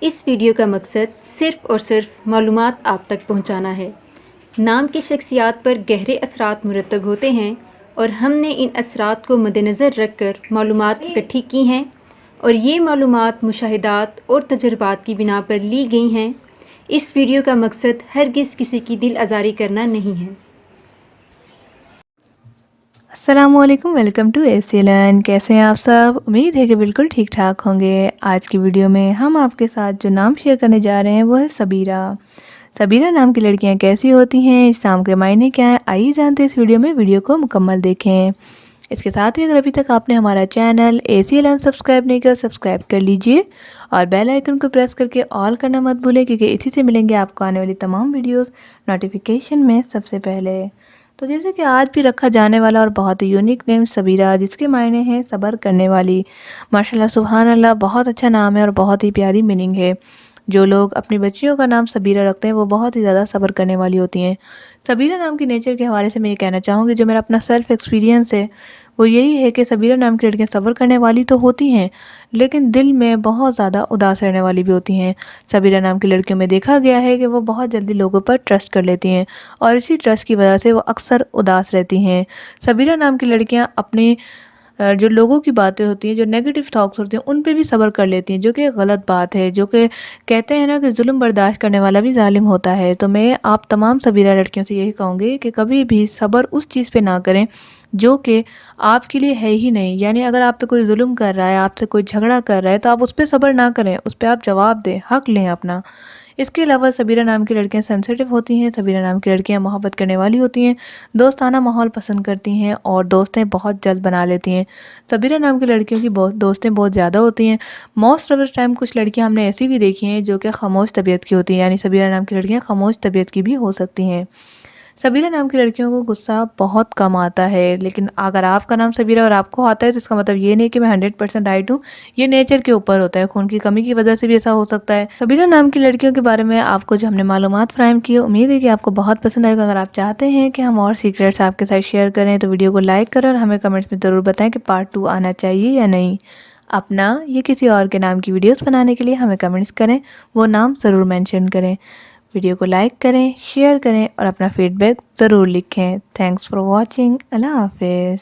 इस वीडियो का मकसद सिर्फ़ और सिर्फ मालूमात आप तक पहुंचाना है। नाम की शख्सियात पर गहरे असरात मुरतब होते हैं और हमने इन असरात को मद्देनज़र रख कर मालूमात इकट्ठी की हैं और ये मालूमात मुशाहिदात और तजर्बात की बिना पर ली गई हैं। इस वीडियो का मकसद हरगिज़ किसी की दिल आज़ारी करना नहीं है। अस्सलामुअलैकुम, वेलकम टू एसीएलएन। कैसे हैं आप सब? उम्मीद है कि बिल्कुल ठीक ठाक होंगे। आज की वीडियो में हम आपके साथ जो नाम शेयर करने जा रहे हैं वो है सबीरा। सबीरा नाम की लड़कियां कैसी होती हैं, इस नाम के मायने क्या हैं, आइए जानते हैं इस वीडियो में। वीडियो को मुकम्मल देखें। इसके साथ ही अगर अभी तक आपने हमारा चैनल एसीएलएन सब्सक्राइब नहीं किया, सब्सक्राइब कर लीजिए और बेल आइकन को प्रेस करके ऑल करना मत भूलें, क्योंकि इसी से मिलेंगे आपको आने वाली तमाम वीडियोस नोटिफिकेशन में सबसे पहले। तो जैसे कि आज भी रखा जाने वाला और बहुत ही यूनिक नेम सबीरा, जिसके मायने हैं सब्र करने वाली। माशाल्लाह सुभान अल्लाह, बहुत अच्छा नाम है और बहुत ही प्यारी मीनिंग है। जो लोग अपनी बच्चियों का नाम सबीरा रखते हैं वो बहुत ही ज़्यादा सब्र करने वाली होती हैं। सबीरा नाम की नेचर के हवाले से मैं ये कहना चाहूँगी, जो मेरा अपना सेल्फ एक्सपीरियंस है वो यही है कि सबीरा नाम की लड़कियाँ सब्र करने वाली तो होती हैं, लेकिन दिल में बहुत ज़्यादा उदास रहने वाली भी होती हैं। सबीरा नाम की लड़कियों में देखा गया है कि वो बहुत जल्दी लोगों पर ट्रस्ट कर लेती हैं और इसी ट्रस्ट की वजह से वो अक्सर उदास रहती हैं। सबीरा नाम की लड़कियां अपनी जो लोगों की बातें होती हैं, जो नेगेटिव टॉक्स होते हैं, उन पे भी सब्र कर लेती हैं, जो कि गलत बात है। जो कि कहते हैं ना कि जुल्म बर्दाश्त करने वाला भी जालिम होता है। तो मैं आप तमाम सबीरा लड़कियों से यही कहूँगी कि कभी भी सब्र उस चीज़ पे ना करें जो कि आपके लिए है ही नहीं। यानी अगर आप पे कोई जुल्म कर रहा है, आपसे कोई झगड़ा कर रहा है, तो आप उस पर सब्र ना करें, उस पर आप जवाब दें, हक लें अपना। इसके अलावा सबीरा नाम की लड़कियां सेंसिटिव होती हैं। सबीरा नाम की लड़कियां मोहब्बत करने वाली होती हैं, दोस्ताना माहौल पसंद करती हैं और दोस्तें बहुत जल्द बना लेती हैं। सबीरा नाम की लड़कियों की दोस्तें बहुत ज़्यादा होती हैं। मोस्ट ऑफ द टाइम कुछ लड़कियां हमने ऐसी भी देखी हैं जो कि खामोश तबीयत की होती हैं, यानी सबीरा नाम की लड़कियां खामोश तबीयत की भी हो सकती हैं। सबीरा नाम की लड़कियों को गुस्सा बहुत कम आता है, लेकिन अगर आपका नाम सबीरा और आपको आता है तो इसका मतलब ये नहीं कि मैं 100% राइट हूँ। ये नेचर के ऊपर होता है, खून की कमी की वजह से भी ऐसा हो सकता है। सबीरा नाम की लड़कियों के बारे में आपको जो हमने मालूमात फराहम की, उम्मीद है कि आपको बहुत पसंद आएगा। अगर आप चाहते हैं कि हम और सीक्रेट्स आपके साथ शेयर करें तो वीडियो को लाइक करें और हमें कमेंट्स में ज़रूर बताएं कि पार्ट 2 आना चाहिए या नहीं। अपना ये किसी और के नाम की वीडियोस बनाने के लिए हमें कमेंट्स करें, वो नाम ज़रूर मेंशन करें। वीडियो को लाइक करें, शेयर करें और अपना फीडबैक ज़रूर लिखें। Thanks for watching. अल्लाह हाफिज़।